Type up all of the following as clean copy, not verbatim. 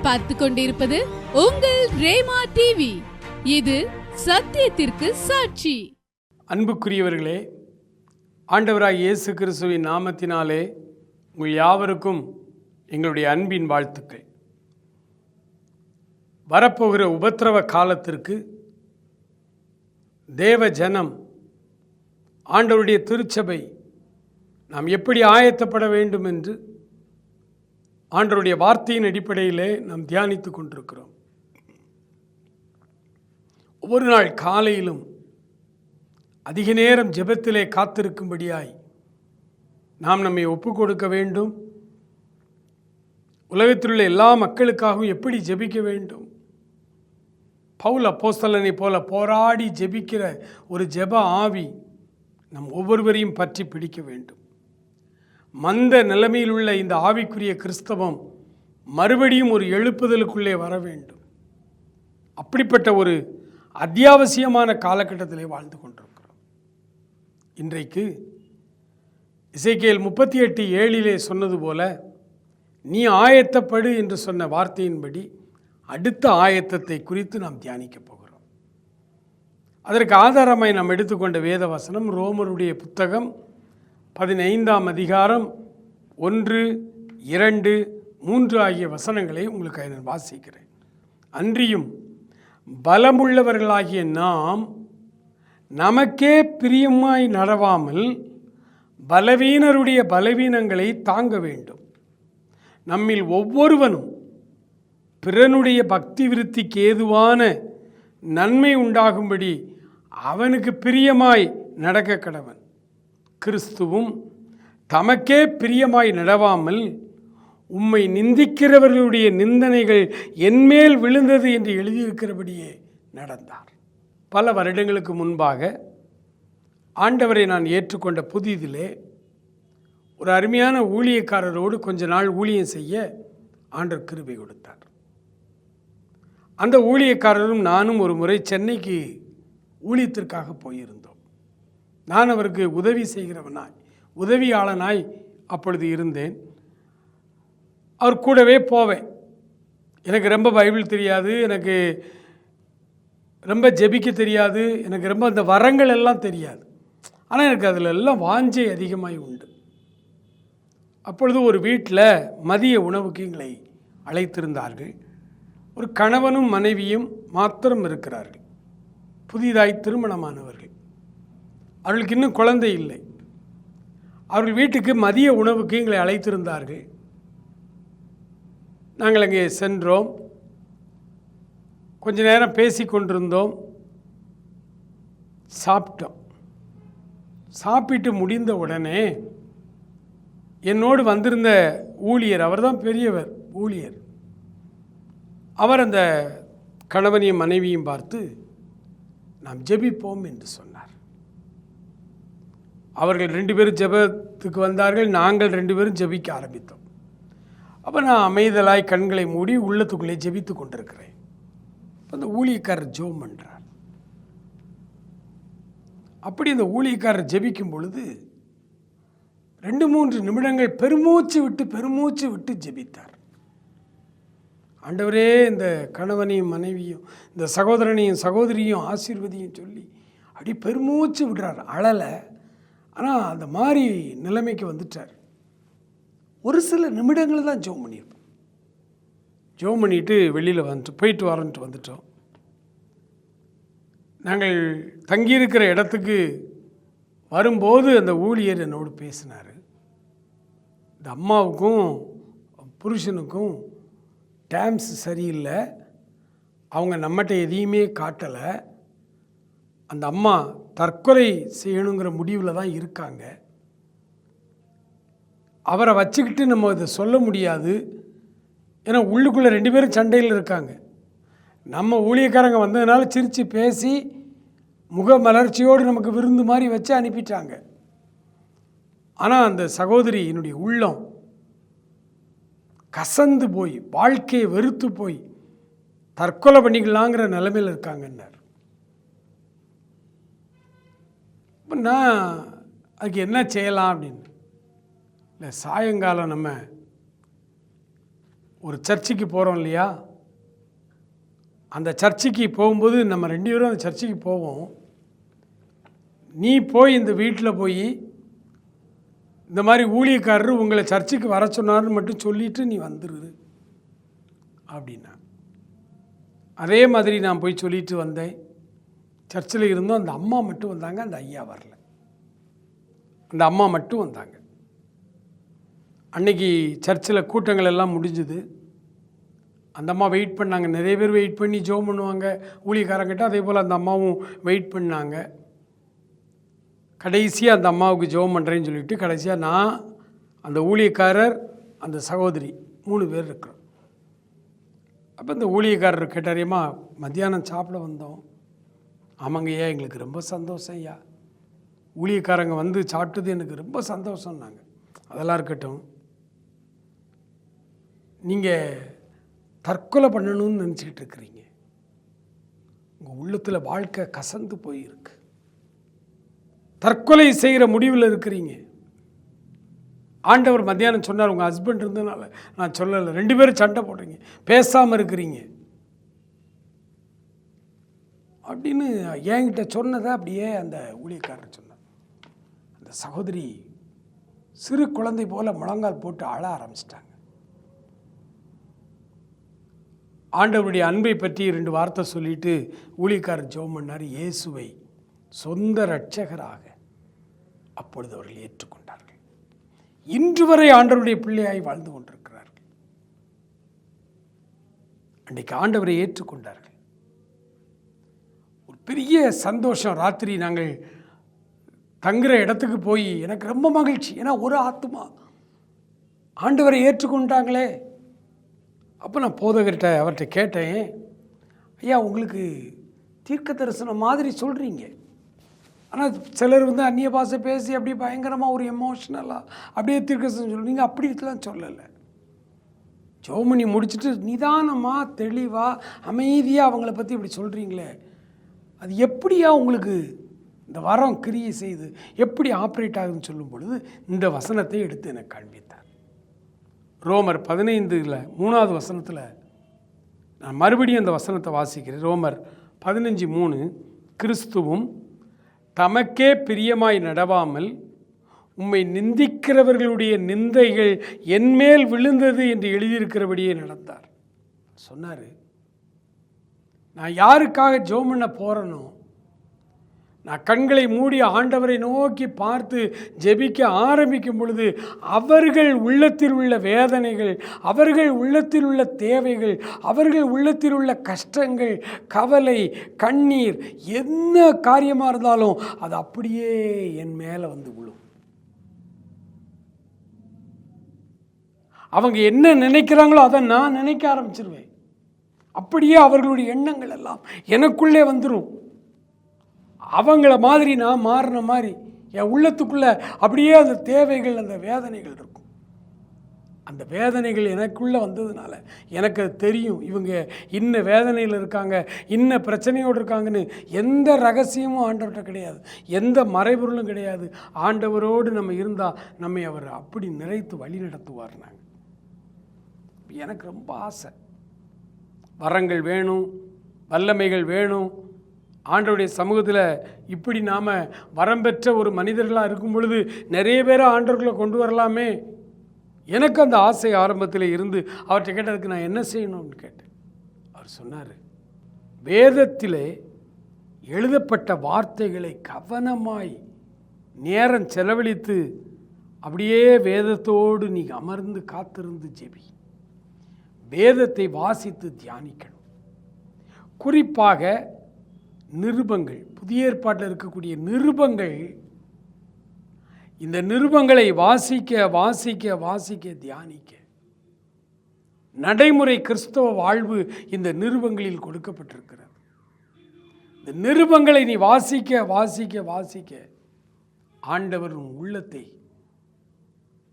நீங்கள் பார்த்து கொண்டிருப்பது உங்கள் ரேமா டிவி. இது சத்தியத்திற்கு சாட்சி. அன்புக்குரியவர்களே, ஆண்டவராய் இயேசு கிறிஸ்துவின் நாமத்தினாலே உங்கள் யாவருக்கும் எங்களுடைய அன்பின் வாழ்த்துக்கள். வரப்போகிற உபத்திரவ காலத்திற்கு தேவ ஜனம், ஆண்டவருடைய திருச்சபை நாம் எப்படி ஆயத்தப்பட வேண்டும் என்று ஆண்டவருடைய வார்த்தையின் அடிப்படையிலே நாம் தியானித்து கொண்டிருக்கிறோம். ஒவ்வொரு நாள் காலையிலும் அதிக நேரம் ஜெபத்திலே காத்திருக்கும்படியாய் நாம் நம்மை ஒப்பு கொடுக்க வேண்டும். உலகத்தில் உள்ள எல்லா மக்களுக்காகவும் எப்படி ஜெபிக்க வேண்டும், பவுல் அப்போஸ்தலனை போல போராடி ஜெபிக்கிற ஒரு ஜெப ஆவி நம் ஒவ்வொருவரையும் பற்றி பிடிக்க வேண்டும். மந்த நிலைமையில் உள்ள இந்த ஆவிக்குரிய கிறிஸ்தவம் மறுபடியும் ஒரு எழுப்புதலுக்குள்ளே வர வேண்டும். அப்படிப்பட்ட ஒரு அத்தியாவசியமான காலகட்டத்திலே வாழ்ந்து கொண்டிருக்கிறோம். இன்றைக்கு எசேக்கியேல் 38:7 சொன்னது போல, நீ ஆயத்தப்படு என்று சொன்ன வார்த்தையின்படி அடுத்த ஆயத்தத்தை குறித்து நாம் தியானிக்க போகிறோம். அதற்கு ஆதாரமாய் நாம் எடுத்துக்கொண்ட வேத வசனம் ரோமருடைய புத்தகம் 15ஆம் அதிகாரம் 1, 2, 3 ஆகிய வசனங்களை உங்களுக்கு நான் வாசிக்கிறேன். அன்றியும் பலமுள்ளவர்களாகிய நாம் நமக்கே பிரியமாய் நடவாமல் பலவீனருடைய பலவீனங்களை தாங்க வேண்டும். நம்மில் ஒவ்வொருவனும் பிறனுடைய பக்தி விருத்திக்கு ஏதுவான நன்மை உண்டாகும்படி அவனுக்கு பிரியமாய் நடக்க கடவன். கிறிஸ்துவும் தமக்கே பிரியமாய் நடவாமல் உம்மை நிந்திக்கிறவர்களுடைய நிந்தனைகள் என்மேல் விழுந்தது என்று எழுதியிருக்கிறபடியே நடந்தார். பல வருடங்களுக்கு முன்பாக ஆண்டவரை நான் ஏற்றுக்கொண்ட புதிதிலே ஒரு அருமையான ஊழியக்காரரோடு கொஞ்ச நாள் ஊழியம் செய்ய ஆண்டவர் கிருபை கொடுத்தார். அந்த ஊழியக்காரரும் நானும் ஒரு முறை சென்னைக்கு ஊழியத்திற்காக போயிருந்தோம். நான் அவருக்கு உதவி செய்கிறவனாய், உதவியாளனாய் அப்பொழுது இருந்தேன். அவர் கூடவே போவேன். எனக்கு ரொம்ப பைபிள் தெரியாது, எனக்கு ரொம்ப ஜெபிக்க தெரியாது, எனக்கு ரொம்ப அந்த வரங்கள் எல்லாம் தெரியாது. ஆனால் எனக்கு அதில் எல்லாம் வாஞ்சை அதிகமாய் உண்டு. அப்பொழுது ஒரு வீட்டில் மதிய உணவுக்கு எங்களை அழைத்திருந்தார்கள். ஒரு கணவனும் மனைவியும் மாத்திரம் இருக்கிறார்கள். புதிதாய் திருமணமானவர்கள். அவர்களுக்கு இன்னும் குழந்தை இல்லை. அவர்கள் வீட்டுக்கு மதிய உணவுக்கு எங்களை அழைத்திருந்தார்கள். நாங்கள் அங்கே சென்றோம். கொஞ்ச நேரம் பேசி கொண்டிருந்தோம். சாப்பிட்டோம். சாப்பிட்டு முடிந்த உடனே என்னோடு வந்திருந்த ஊழியர், அவர் தான் பெரியவர் ஊழியர், அவர் அந்த கணவனையும் மனைவியும் பார்த்து நாம் ஜெபிப்போம் என்று சொன்னார். அவர்கள் 2 பேரும் ஜெபத்துக்கு வந்தார்கள். நாங்கள் 2 பேரும் ஜெபிக்க ஆரம்பித்தோம். அப்போ நான் அமைதலாய் கண்களை மூடி உள்ளத்துக்குள்ளே ஜெபித்து கொண்டிருக்கிறேன். அந்த ஊழியக்காரர் ஜெபம் பண்ணுறார். அப்படி அந்த ஊழியக்காரர் ஜெபிக்கும் பொழுது 2-3 நிமிடங்கள் பெருமூச்சு விட்டு ஜெபித்தார். ஆண்டவரே, இந்த கணவனையும் மனைவியும் இந்த சகோதரனையும் சகோதரியும் ஆசீர்வதியும் சொல்லி அப்படி பெருமூச்சு விடுறார். அழலை, ஆனால் அந்த மாதிரி நிலைமைக்கு வந்துட்டார். ஒரு சில நிமிடங்கள் தான் ஜெபம் பண்ணியிருப்போம். ஜெபம் பண்ணிட்டு வெளியில் போயிட்டு வரன்ட்டு வந்துட்டோம். நாங்கள் தங்கியிருக்கிற இடத்துக்கு வரும்போது அந்த ஊழியர் என்னோடு பேசினார். இந்த அம்மாவுக்கும் புருஷனுக்கும் டேம்ஸ் சரியில்லை, அவங்க நம்மகிட்ட எதையுமே காட்டலை, அந்த அம்மா தற்கொலை செய்யணுங்கிற முடிவில் தான் இருக்காங்க, அவரை வச்சுக்கிட்டு நம்ம இதை சொல்ல முடியாது, ஏன்னா உள்ளுக்குள்ளே 2 பேரும் சண்டையில் இருக்காங்க. நம்ம ஊழியக்காரங்க வந்ததுனால சிரித்து பேசி முக மலர்ச்சியோடு நமக்கு விருந்து மாதிரி வச்சு அனுப்பிட்டாங்க. ஆனால் அந்த சகோதரி என்னுடைய உள்ளம் கசந்து போய் வாழ்க்கையை வெறுத்து போய் தற்கொலை பண்ணிக்கலாங்கிற நிலைமையில் இருக்காங்கன்னார். நான் அதுக்கு என்ன செய்யலாம் அப்படின்னு, இல்லை சாயங்காலம் நம்ம ஒரு சர்ச்சுக்கு போகிறோம் இல்லையா, அந்த சர்ச்சுக்கு போகும்போது நம்ம 2 பேரும் அந்த சர்ச்சுக்கு போவோம். நீ போய் இந்த வீட்டில் போய் இந்த மாதிரி ஊழியக்காரர் உங்களை சர்ச்சுக்கு வர சொன்னார்னு மட்டும் சொல்லிவிட்டு நீ வந்துரு அப்படின்னா. அதே மாதிரி நான் போய் சொல்லிட்டு வந்தேன். சர்ச்சில் இருந்தோம். அந்த அம்மா மட்டும் வந்தாங்க, அந்த ஐயா வரல. அந்த அம்மா மட்டும் வந்தாங்க. அன்னைக்கு சர்ச்சில் கூட்டங்கள் எல்லாம் முடிஞ்சுது. அந்த அம்மா வெயிட் பண்ணாங்க. நிறைய பேர் வெயிட் பண்ணி ஜெபம் பண்ணுவாங்க ஊழியக்காரங்கிட்ட. அதே போல் அந்த அம்மாவும் வெயிட் பண்ணாங்க. கடைசியாக அந்த அம்மாவுக்கு ஜெபம் பண்ணுறேன்னு சொல்லிட்டு கடைசியாக நான், அந்த ஊழியக்காரர், அந்த சகோதரி 3 பேர் இருக்கிறோம். அப்போ இந்த ஊழியக்காரர் கேட்டாரியம்மா, மத்தியானம் சாப்பிட வந்தோம். ஆமாங்க ஐயா, எங்களுக்கு ரொம்ப சந்தோஷம் ஐயா, ஊழியக்காரங்க வந்து சாப்பிட்டது எனக்கு ரொம்ப சந்தோஷம்னாங்க. அதெல்லாம் இருக்கட்டும், நீங்கள் தற்கொலை பண்ணணும்னு நினச்சிக்கிட்டு இருக்கிறீங்க. உங்கள் உள்ளத்தில் வாழ்க்கை கசந்து போயிருக்கு. தற்கொலை செய்கிற முடிவில் இருக்கிறீங்க. ஆண்டவர் மத்தியானம் சொன்னார், உங்கள் ஹஸ்பண்ட் இருந்ததுனால நான் சொல்லலை. 2 பேரும் சண்டை போடுறீங்க, பேசாமல் இருக்கிறீங்க அப்படின்னு என்கிட்ட சொன்னதை அப்படியே அந்த ஊழியக்காரர் சொன்னார். அந்த சகோதரி சிறு குழந்தை போல் முழங்கால் போட்டு அழ ஆரம்பிச்சிட்டாங்க. ஆண்டவருடைய அன்பை பற்றி 2 வார்த்தை சொல்லிட்டு ஊழியக்காரர் ஜெபம் பண்ணார். இயேசுவை சொந்த இரட்சகராக அப்பொழுது அவர்கள் ஏற்றுக்கொண்டார்கள். இன்று வரை ஆண்டவருடைய பிள்ளையாய் வாழ்ந்து கொண்டிருக்கிறார்கள். அன்றைக்கு ஆண்டவரை ஏற்றுக்கொண்டார்கள். ஒரு பெரிய சந்தோஷம். ராத்திரி நாங்கள் தங்குற இடத்துக்கு போய் எனக்கு ரொம்ப மகிழ்ச்சி. ஏன்னா ஒரு ஆத்துமா ஆண்டவரை ஏற்றுக்கொண்டாங்களே. அப்போ நான் போதகர்கிட்ட அவர்கிட்ட கேட்டேன், ஐயா உங்களுக்கு தீர்க்க தரிசனம் மாதிரி சொல்கிறீங்க, ஆனால் சிலர் வந்து அந்நிய பாஷை பேசி அப்படியே பயங்கரமாக ஒரு எமோஷ்னலாக அப்படியே தீர்க்க தரிசனம் சொல்கிறீங்க. அப்படி இதெல்லாம் சொல்லலை. ஜோமணி முடிச்சுட்டு நிதானமாக தெளிவாக அமைதியாக அவங்கள பற்றி இப்படி சொல்கிறீங்களே, அது எப்படியா உங்களுக்கு இந்த வரம் கிரியை செய்து எப்படி ஆப்ரேட் ஆகுதுன்னு சொல்லும் பொழுது இந்த வசனத்தை எடுத்து எனக்கு காண்பித்தார். ரோமர் 15 3வது வசனத்தில் நான் மறுபடியும் அந்த வசனத்தை வாசிக்கிறேன். ரோமர் 15:3, கிறிஸ்துவும் தமக்கே பிரியமாய் நடவாமல் உம்மை நிந்திக்கிறவர்களுடைய நிந்தைகள் என்மேல் விழுந்தது என்று எழுதியிருக்கிறபடியே நடந்தார். சொன்னார், நான் யாருக்காக ஜெபம் பண்ண போகிறேனோ, நான் கண்களை மூடி ஆண்டவரை நோக்கி பார்த்து ஜெபிக்க ஆரம்பிக்கும் பொழுது அவர்கள் உள்ளத்தில் உள்ள வேதனைகள், அவர்கள் உள்ளத்தில் உள்ள தேவைகள், அவர்கள் உள்ளத்தில் உள்ள கஷ்டங்கள், கவலை, கண்ணீர், என்ன காரியமாக இருந்தாலும் அது அப்படியே என் மேலே வந்து விழும். அவங்க என்ன நினைக்கிறாங்களோ அதை நான் நினைக்க ஆரம்பிச்சிருவேன். அப்படியே அவர்களுடைய எண்ணங்கள் எல்லாம் எனக்குள்ளே வந்துடும். அவங்கள மாதிரி நான் மாறின மாதிரி என் உள்ளத்துக்குள்ளே அப்படியே அந்த தேவைகள், அந்த வேதனைகள் இருக்கும். அந்த வேதனைகள் எனக்குள்ளே வந்ததுனால எனக்கு அது தெரியும், இவங்க இன்ன வேதனையில் இருக்காங்க, இன்ன பிரச்சனையோடு இருக்காங்கன்னு. எந்த ரகசியமும் ஆண்டவர்கிட்ட கிடையாது, எந்த மறைபொருளும் கிடையாது. ஆண்டவரோடு நம்ம இருந்தால் நம்மை அவர் அப்படி நிறைத்து வழி நடத்துவார். நாங்கள் எனக்கு ரொம்ப ஆசை, வரங்கள் வேணும், வல்லமைகள் வேணும். ஆண்டவருடைய சமூகத்தில் இப்படி நாம் வரம் பெற்ற ஒரு மனிதர்களாக இருக்கும் பொழுது நிறைய பேரை ஆண்டவர்களை கொண்டு வரலாமே. எனக்கு அந்த ஆசை ஆரம்பத்தில் இருந்து அவர்கிட்ட கேட்டதுக்கு நான் என்ன செய்யணும்னு கேட்டேன். அவர் சொன்னார், வேதத்திலே எழுதப்பட்ட வார்த்தைகளை கவனமாய் நேரம் செலவழித்து அப்படியே வேதத்தோடு நீ அமர்ந்து காத்திருந்து ஜெபி. வேதத்தை வாசித்து தியானிக்கணும். குறிப்பாக நிருபங்கள், புதிய ஏற்பாட்டில் இருக்கக்கூடிய நிருபங்கள், இந்த நிருபங்களை வாசிக்க வாசிக்க வாசிக்க தியானிக்க. நடைமுறை கிறிஸ்தவ வாழ்வு இந்த நிருபங்களில் கொடுக்கப்பட்டிருக்கிறது. இந்த நிருபங்களை நீ வாசிக்க வாசிக்க வாசிக்க ஆண்டவர் உன் உள்ளத்தை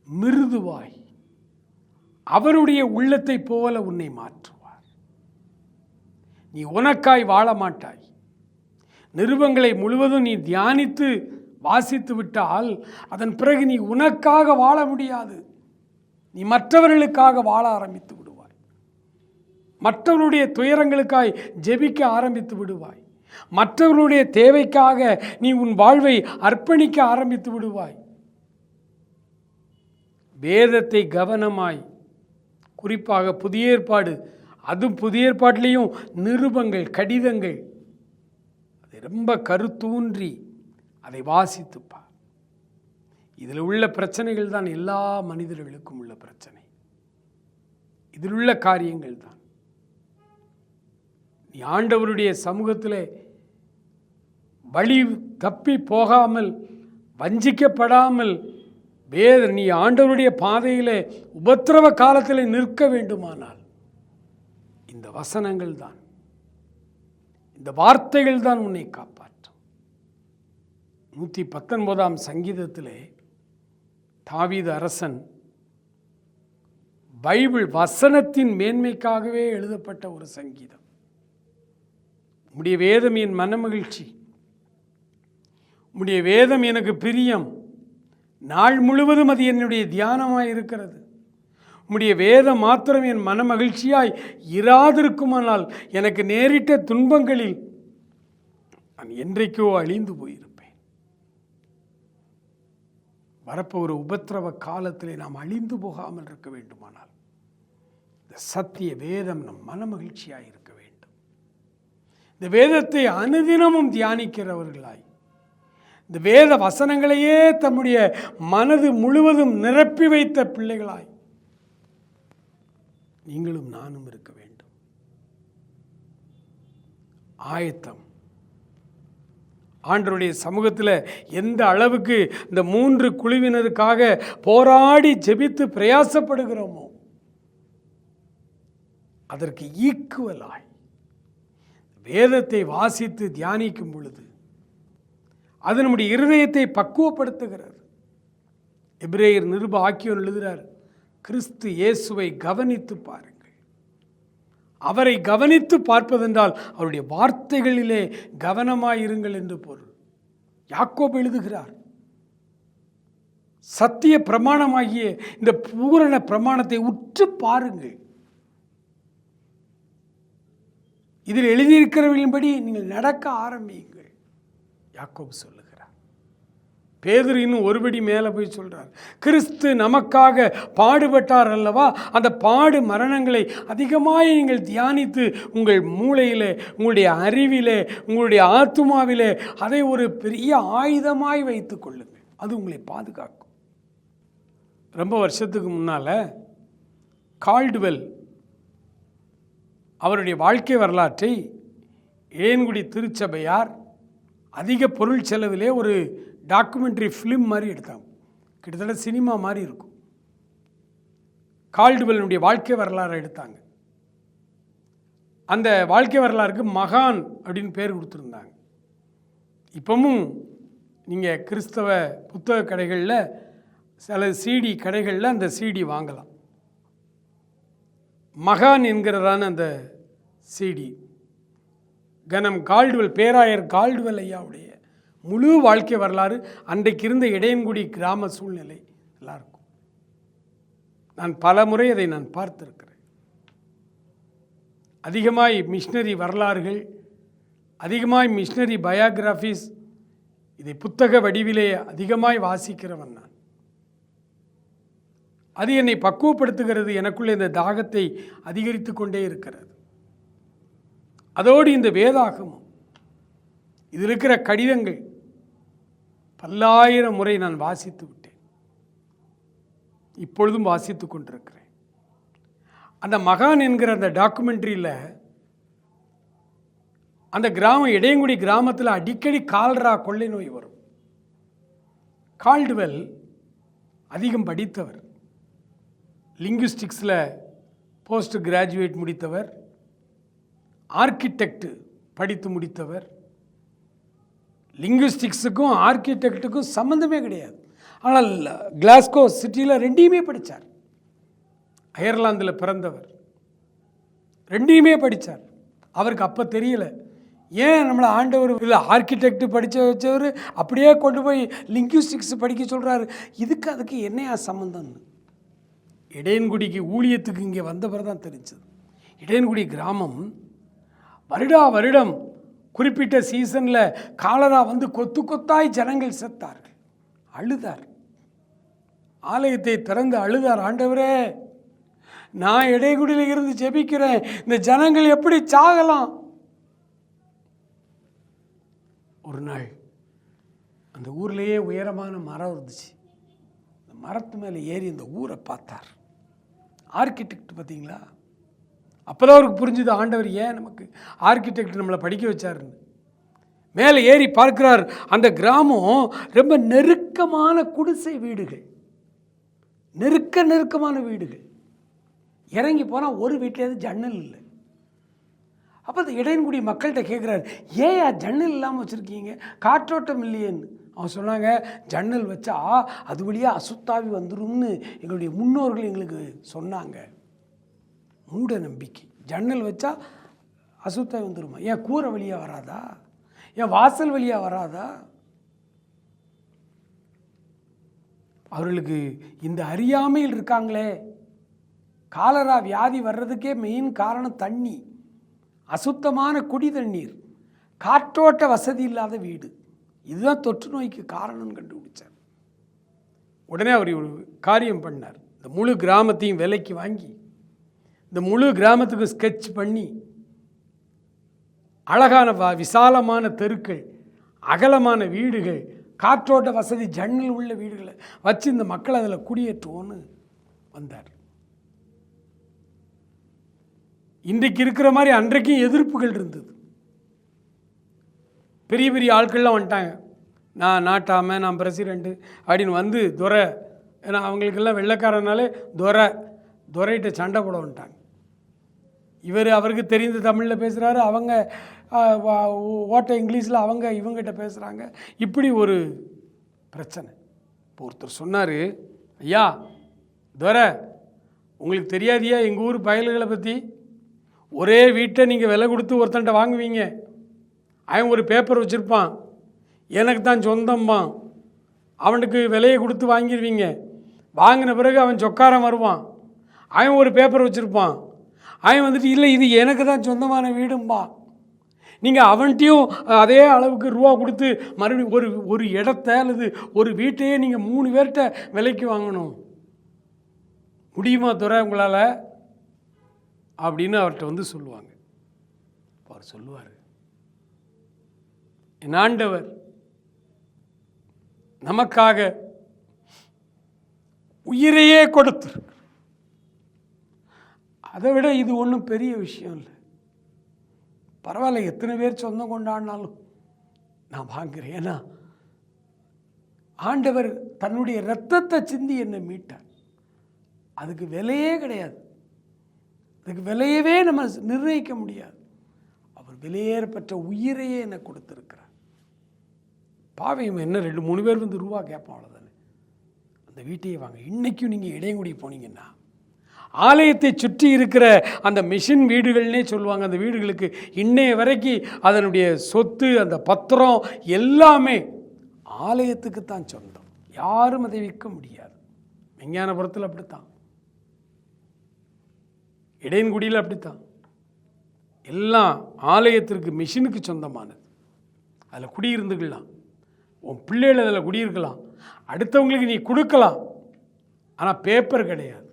மிருதுவாய் அவருடைய உள்ளத்தை போல உன்னை மாற்றுவார். நீ உனக்காய் வாழ மாட்டாய். நிருபங்களை முழுவதும் நீ தியானித்து வாசித்து விட்டால் அதன் பிறகு நீ உனக்காக வாழ முடியாது. நீ மற்றவர்களுக்காக வாழ ஆரம்பித்து விடுவாய். மற்றவருடைய துயரங்களுக்காய் ஜெபிக்க ஆரம்பித்து விடுவாய். மற்றவர்களுடைய தேவைக்காக நீ உன் வாழ்வை அர்ப்பணிக்க ஆரம்பித்து விடுவாய். வேதத்தை கவனமாய், குறிப்பாக புதிய ஏற்பாடு, அதுவும் புதிய ஏற்பாட்டிலையும் நிருபங்கள், கடிதங்கள், அதை ரொம்ப கருத்தூன்றி அதை வாசித்துப்பா. இதில் உள்ள பிரச்சனைகள் தான் எல்லா மனிதர்களுக்கும் உள்ள பிரச்சனை. இதில் உள்ள காரியங்கள் தான். நீ ஆண்டவருடைய சமூகத்தில் வழி தப்பி போகாமல், வஞ்சிக்கப்படாமல், நீ ஆண்டவருடைய பாதையில் உபத்திரவ காலத்தில் நிற்க வேண்டுமானால் இந்த வசனங்கள் தான், இந்த வார்த்தைகள் தான் உன்னை காப்பாற்றும். 119ஆம் சங்கீதத்திலே தாவீது அரசன் பைபிள் வசனத்தின் மேன்மைக்காகவே எழுதப்பட்ட ஒரு சங்கீதம். உம்முடைய வேதம் என் மனமகிழ்ச்சி, உம்முடைய வேதம் எனக்கு பிரியம், நாள் முழுவதும் அது என்னுடைய தியானமாய் இருக்கிறது. உம்முடைய வேதம் மாத்திரம் என் மனமகிழ்ச்சியாய் இராதிருக்குமானால் எனக்கு நேரிட்ட துன்பங்களில் நான் என்றைக்கோ அழிந்து போயிருப்பேன். வரப்போகிற உபத்திரவ காலத்திலே நாம் அழிந்து போகாமல் இருக்க வேண்டுமானால் இந்த சத்திய வேதம் நம் மனமகிழ்ச்சியாய் இருக்க வேண்டும். இந்த வேதத்தை அனுதினமும் தியானிக்கிறவர்களாய், இந்த வேத வசனங்களையே தம்முடைய மனது முழுவதும் நிரப்பி வைத்த பிள்ளைகளாய் நீங்களும் நானும் இருக்க வேண்டும். ஆயத்தம். ஆண்டவருடைய சமூகத்தில் எந்த அளவுக்கு இந்த 3 குழுவினருக்காக போராடி ஜெபித்து பிரயாசப்படுகிறோமோ அதற்கு ஈக்குவலாய் வேதத்தை வாசித்து தியானிக்கும் பொழுது அது நம்முடைய இருதயத்தை பக்குவப்படுத்துகிறது. எபிரேயர் நிருப ஆக்கியோர் எழுதுகிறார், கிறிஸ்து இயேசுவை கவனித்து பாருங்கள். அவரை கவனித்து பார்ப்பதென்றால் அவருடைய வார்த்தைகளிலே கவனமாயிருங்கள் என்று பொருள். யாக்கோபு எழுதுகிறார், சத்திய பிரமாணமாகிய இந்த பூரண பிரமாணத்தை உற்று பாருங்கள். இதில் எழுதியிருக்கிறவர்களின்படி நீங்கள் நடக்க ஆரம்பியுங்கள். யாக்கோபு சொல்லுகிறார். பேதுரு இன்னும் ஒருபடி மேலே போய் சொல்றார், கிறிஸ்து நமக்காக பாடுபட்டார் அல்லவா, அந்த பாடு மரணங்களை அதிகமாக நீங்கள் தியானித்து உங்கள் மூளையிலே, உங்களுடைய அறிவிலே, உங்களுடைய ஆத்துமாவிலே அதை ஒரு பெரிய ஆயுதமாய் வைத்துக் கொள்ளுங்கள். அது உங்களை பாதுகாக்கும். ரொம்ப வருஷத்துக்கு முன்னால் கால்டுவெல் அவருடைய வாழ்க்கை வரலாற்றை ஏன்குடி திருச்சபையார் அதிக பொருள் செலவிலே ஒரு டாக்குமெண்ட்ரி ஃபிலிம் மாதிரி எடுத்தாங்க. கிட்டத்தட்ட சினிமா மாதிரி இருக்கும். கால்டுவெல்னுடைய வாழ்க்கை வரலாறு எடுத்தாங்க. அந்த வாழ்க்கை வரலாறுக்கு மகான் அப்படின்னு பேர் கொடுத்துருந்தாங்க. இப்பவும் நீங்கள் கிறிஸ்தவ புத்தக கடைகளில், சில சிடி கடைகளில் அந்த சிடி வாங்கலாம். மகான் என்கிறதான அந்த சிடி கனம் கால்டுவெல், பேராயர் கால்டுவெல் ஐயாவுடைய முழு வாழ்க்கை வரலாறு, அன்றைக்கு இருந்த இடையன்குடி கிராம சூழ்நிலை எல்லாம் இருக்கும். நான் பல முறை அதை நான் பார்த்திருக்கிறேன். அதிகமாய் மிஷினரி வரலாறுகள், அதிகமாய் மிஷினரி பயோகிராஃபிஸ், இதை புத்தக வடிவிலே அதிகமாய் வாசிக்கிறவன் நான். அது என்னை பக்குவப்படுத்துகிறது. எனக்குள்ளே இந்த தாகத்தை அதிகரித்து கொண்டே இருக்கிறது. அதோடு இந்த வேதாகமம், இதில் இருக்கிற கடிதங்கள் பல்லாயிரம் முறை நான் வாசித்து விட்டேன். இப்பொழுதும் வாசித்து கொண்டிருக்கிறேன். அந்த மகான் என்கிற அந்த டாக்குமெண்ட்ரியில் அந்த கிராமம், இடையங்குடி கிராமத்தில் அடிக்கடி கால்ரா கொள்ளை நோய் வரும். கால்டுவெல் அதிகம் படித்தவர், லிங்குவிஸ்டிக்ஸில் போஸ்ட் கிராஜுவேட் முடித்தவர், ஆர்கிடெக்ட் படித்து முடித்தவர். லிங்குவிஸ்டிக்ஸுக்கும் ஆர்கிடெக்டுக்கும் சம்மந்தமே கிடையாது. ஆனால் கிளாஸ்கோ சிட்டியில் 2யுமே படித்தார். அயர்லாந்தில் பிறந்தவர், 2யுமே படித்தார். அவருக்கு அப்போ தெரியல, ஏன் நம்மளை ஆண்டவர் இல்லை ஆர்கிடெக்ட் படித்த வச்சவர் அப்படியே கொண்டு போய் லிங்குவிஸ்டிக்ஸ் படிக்க சொல்கிறாரு, இதுக்கு அதுக்கு என்னையா சம்மந்தம்னு. இடையன்குடிக்கு ஊழியத்துக்கு இங்கே வந்தவர் தான் தெரிஞ்சது. இடையன்குடி கிராமம் வருடா வருடம் குறிப்பிட்ட சீசனில் காலரா வந்து கொத்து கொத்தாய் ஜனங்கள் செத்தார்கள். அழுதார், ஆலயத்தை திறந்து அழுதார், ஆண்டவரே நான் இடையகுடியில் இருந்து ஜெபிக்கிறேன், இந்த ஜனங்கள் எப்படி சாகலாம். ஒரு நாள் அந்த ஊர்லேயே உயரமான மரம் இருந்துச்சு. அந்த மரத்து மேலே ஏறி இந்த ஊரை பார்த்தார். ஆர்கிடெக்ட் பார்த்தீங்களா, அப்போதான் அவருக்கு புரிஞ்சுது ஆண்டவர் ஏன் நமக்கு ஆர்கிடெக்ட் நம்மளை படிக்க வச்சாருன்னு. மேலே ஏறி பார்க்கிறார், அந்த கிராமம் ரொம்ப நெருக்கமான குடிசை வீடுகள், நெருக்கமான வீடுகள். இறங்கி போனால் ஒரு வீட்டிலேருந்து ஜன்னல் இல்லை. அப்போ அந்த இடையன்குடி மக்கள்கிட்ட கேட்குறாரு, ஏன் ஜன்னல் இல்லாமல் வச்சுருக்கீங்க, காற்றோட்டம் இல்லையேன்னு. அவன் சொன்னாங்க, ஜன்னல் வச்சா அது வழியாக அசுத்தாவி வந்துடும்னு எங்களுடைய முன்னோர்கள் எங்களுக்கு சொன்னாங்க. மூட நம்பிக்கை. ஜன்னல் வச்சா அசுத்தாவி வந்துடுமா? ஏன் கூரை வழியாக வராதா, ஏன் வாசல் வழியாக வராதா? அவர்களுக்கு இந்த அறியாமையில் இருக்காங்களே. காலரா வியாதி வர்றதுக்கே மெயின் காரணம் தண்ணி, அசுத்தமான குடி தண்ணீர், காற்றோட்ட வசதி இல்லாத வீடு. இதுதான் தொற்று நோய்க்கு காரணம்னு கண்டுபிடிச்சார். உடனே அவர் ஒரு காரியம் பண்ணார். இந்த முழு கிராமத்தையும் விலைக்கு வாங்கி இந்த முழு கிராமத்துக்கு ஸ்கெட்ச் பண்ணி அழகான விசாலமான தெருக்கள், அகலமான வீடுகள், காற்றோட்ட வசதி ஜன்னல் உள்ள வீடுகளை வச்சு இந்த மக்களை அதில் குடியேற்றுவோன்னு வந்தார். இன்றைக்கு இருக்கிற மாதிரி அன்றைக்கும் எதிர்ப்புகள் இருந்தது. பெரிய பெரிய ஆட்கள்லாம் வந்துட்டாங்க, நான் நாட்டாமை, நான் பிரசிடெண்ட்டு அப்படின்னு வந்து துரை, ஏன்னா அவங்களுக்கெல்லாம் வெள்ளைக்காரனாலே துரைகிட்ட சண்டை போட வந்துட்டாங்க. இவர் அவருக்கு தெரிந்த தமிழில் பேசுகிறாரு, அவங்க ஓட்ட இங்கிலீஷில் அவங்க இவங்ககிட்ட பேசுகிறாங்க. இப்படி ஒரு பிரச்சனை. இப்போ ஒருத்தர் சொன்னார், ஐயா துரை உங்களுக்கு தெரியாதியா எங்கள் ஊர் பயல்களை பற்றி? ஒரே வீட்டை நீங்கள் விலை கொடுத்து ஒருத்தன்ட்ட வாங்குவீங்க, அவன் ஒரு பேப்பர் வச்சுருப்பான், எனக்கு தான் சொந்தம்பான், அவனுக்கு விலையை கொடுத்து வாங்கிடுவீங்க. வாங்கின பிறகு அவன் சொக்காரம் வருவான், அவன் ஒரு பேப்பர் வச்சுருப்பான், அவன் வந்துட்டு இல்லை இது எனக்கு தான் சொந்தமான வீடும்பா. நீங்கள் அவன்கிட்டையும் அதே அளவுக்கு ரூபா கொடுத்து மறுபடியும் ஒரு இடத்த அல்லது ஒரு வீட்டையே நீங்கள் 3 பேர்கிட்ட விலைக்கு வாங்கணும். முடியுமா துரை உங்களால் அப்படின்னு அவர்கிட்ட வந்து சொல்லுவாங்க. அவர் சொல்லுவார், என் ஆண்டவர் நமக்காக உயிரையே கொடுத்து, அதை விட இது ஒன்றும் பெரிய விஷயம் இல்லை. பரவாயில்ல, எத்தனை பேர் சொந்தம் கொண்டாடினாலும் நான் வாங்குறேன். ஏன்னா ஆண்டவர் தன்னுடைய இரத்தத்தை சிந்தி என்னை மீட்டார். அதுக்கு விலையே கிடையாது, அதுக்கு விலையவே நம்ம நிர்ணயிக்க முடியாது. அவர் விலையேறப்பட்ட உயிரையே என்னை கொடுத்துருக்கிறார். பாவையும் என்ன 2-3 பேர் வந்து ரூபா கேட்பான், அவ்வளோதானே. அந்த வீட்டையே வாங்க. இன்றைக்கும் நீங்கள் இடையங்குடி போனீங்கன்னா ஆலயத்தை சுற்றி இருக்கிற அந்த மிஷின் வீடுகள்னே சொல்லுவாங்க. அந்த வீடுகளுக்கு இன்னைய வரைக்கும் அதனுடைய சொத்து, அந்த பத்திரம் எல்லாமே ஆலயத்துக்கு தான் சொந்தம். யாரும் அதை விற்க முடியாது. விஞ்ஞானபுரத்தில் அப்படித்தான், இடையன்குடியில் அப்படித்தான். எல்லாம் ஆலயத்திற்கு மிஷினுக்கு சொந்தமானது. அதில் குடியிருந்துக்கலாம், உன் பிள்ளைகள் அதில் குடியிருக்கலாம், அடுத்தவங்களுக்கு நீ கொடுக்கலாம். ஆனால் பேப்பர் கிடையாது.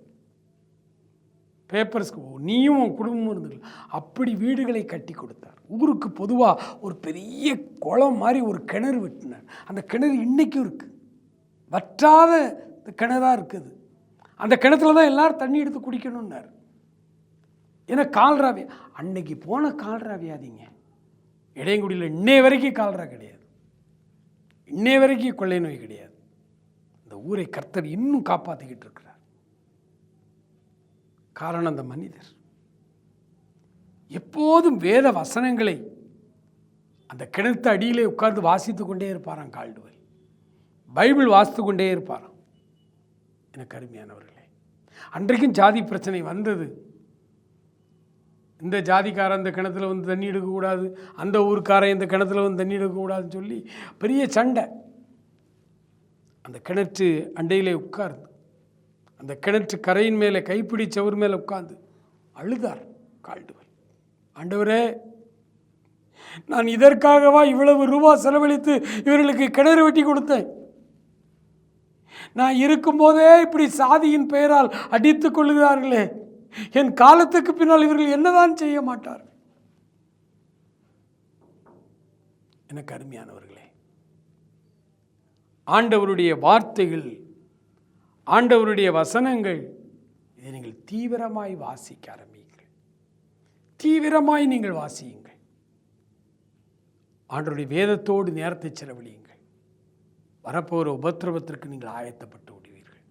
பேப்பர்ஸ்க்கு நீயும் உன் குடும்பமும் இருந்துக்கலாம். அப்படி வீடுகளை கட்டி கொடுத்தார். ஊருக்கு பொதுவாக ஒரு பெரிய குளம் மாதிரி ஒரு கிணறு வெட்டினார். அந்த கிணறு இன்றைக்கும் இருக்குது, வற்றாத கிணறாக இருக்குது. அந்த கிணத்துல தான் எல்லோரும் தண்ணி எடுத்து குடிக்கணும்னார். ஏன்னா கால்ரா அன்னைக்கு போன கால்ரா வியாதிங்க இடையங்குடியில் இன்னைய வரைக்கும் கால்ரா கிடையாது, இன்னைய வரைக்கும் கொள்ளை நோய் கிடையாது. இந்த ஊரை கர்த்தர் இன்னும் காப்பாற்றிக்கிட்டு இருக்கிறார். காரணம் அந்த மனிதர் எப்போதும் வேத வசனங்களை அந்த கிணத்து அடியிலே உட்கார்ந்து வாசித்து கொண்டே இருப்பாராம். கால்டுவெல் பைபிள் வாசித்து கொண்டே இருப்பாராம். எனக்கு அருமையானவர்களே, அன்றைக்கும் ஜாதி பிரச்சனை வந்தது. இந்த ஜாதிக்காரன் இந்த கிணத்துல வந்து தண்ணி எடுக்கக்கூடாது, அந்த ஊருக்காரன் இந்த கிணத்துல வந்து தண்ணி எடுக்கக்கூடாதுன்னு சொல்லி பெரிய சண்டை. அந்த கிணற்று அண்டையிலே உட்கார்ந்து அந்த கிணற்று கரையின் மேலே கைப்பிடி சவுர் மேலே உட்கார்ந்து அழுதார். கால்டுவெல். ஆண்டவரே, நான் இதற்காகவா இவ்வளவு ரூபா செலவழித்து இவர்களுக்கு கிணறு வெட்டி கொடுத்தேன்? நான் இருக்கும்போதே இப்படி சாதியின் பெயரால் அடித்துக் கொள்கிறார்களே, என் காலத்துக்கு பின்னால் இவர்கள் என்னதான் செய்ய மாட்டார்கள்? எனக்கு அருமையானவர்களே, ஆண்டவருடைய வார்த்தைகள், ஆண்டவருடைய வசனங்கள், இதை நீங்கள் தீவிரமாய் வாசிக்க ஆரம்பியுங்கள். தீவிரமாய் நீங்கள் வாசியுங்கள். ஆண்டவருடைய வேதத்தோடு நேரத்தை செலவழியுங்கள். வரப்போகிற உபத்திரவத்திற்கு நீங்கள் ஆயத்தப்பட்டு விடுவீர்கள்.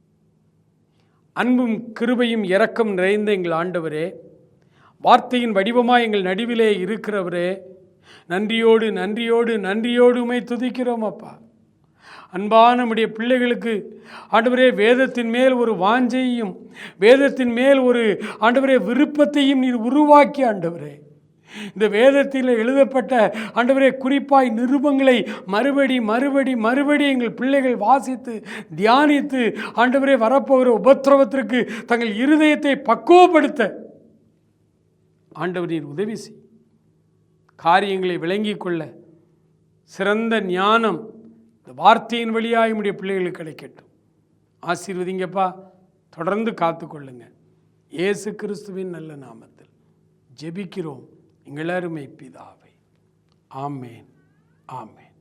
அன்பும் கிருபையும் இரக்கம் நிறைந்த எங்கள் ஆண்டவரே, வார்த்தையின் வடிவமாய் எங்கள் நடுவிலே இருக்கிறவரே, நன்றியோடு நன்றியோடு நன்றியோடு உம்மை துதிக்கிறோம் அப்பா. அன்பான நம்முடைய பிள்ளைகளுக்கு ஆண்டவரே வேதத்தின் மேல் ஒரு வாஞ்சையும், வேதத்தின் மேல் ஒரு ஆண்டவரே விருப்பத்தையும் நீர் உருவாக்கி ஆண்டவரே, இந்த வேதத்தில் எழுதப்பட்ட ஆண்டவரே குறிப்பாய் நிருபங்களை மறுபடி மறுபடி மறுபடி எங்கள் பிள்ளைகள் வாசித்து தியானித்து ஆண்டவரே வரப்போகிற உபத்திரவத்திற்கு தங்கள் இருதயத்தை பக்குவப்படுத்த ஆண்டவர் நீர் உதவி செய். காரியங்களை விளங்கிக் கொள்ள சிறந்த ஞானம் இந்த வார்த்தையின் வழியாக நம்முடைய பிள்ளைகளுக்கு கிடைக்கட்டும். ஆசீர்வதிங்கப்பா. தொடர்ந்து காத்துக்கொள்ளுங்க. இயேசு கிறிஸ்துவின் நல்ல நாமத்தில் ஜெபிக்கிறோம் எங்கள் அருமை பிதாவே. ஆமேன், ஆமேன்.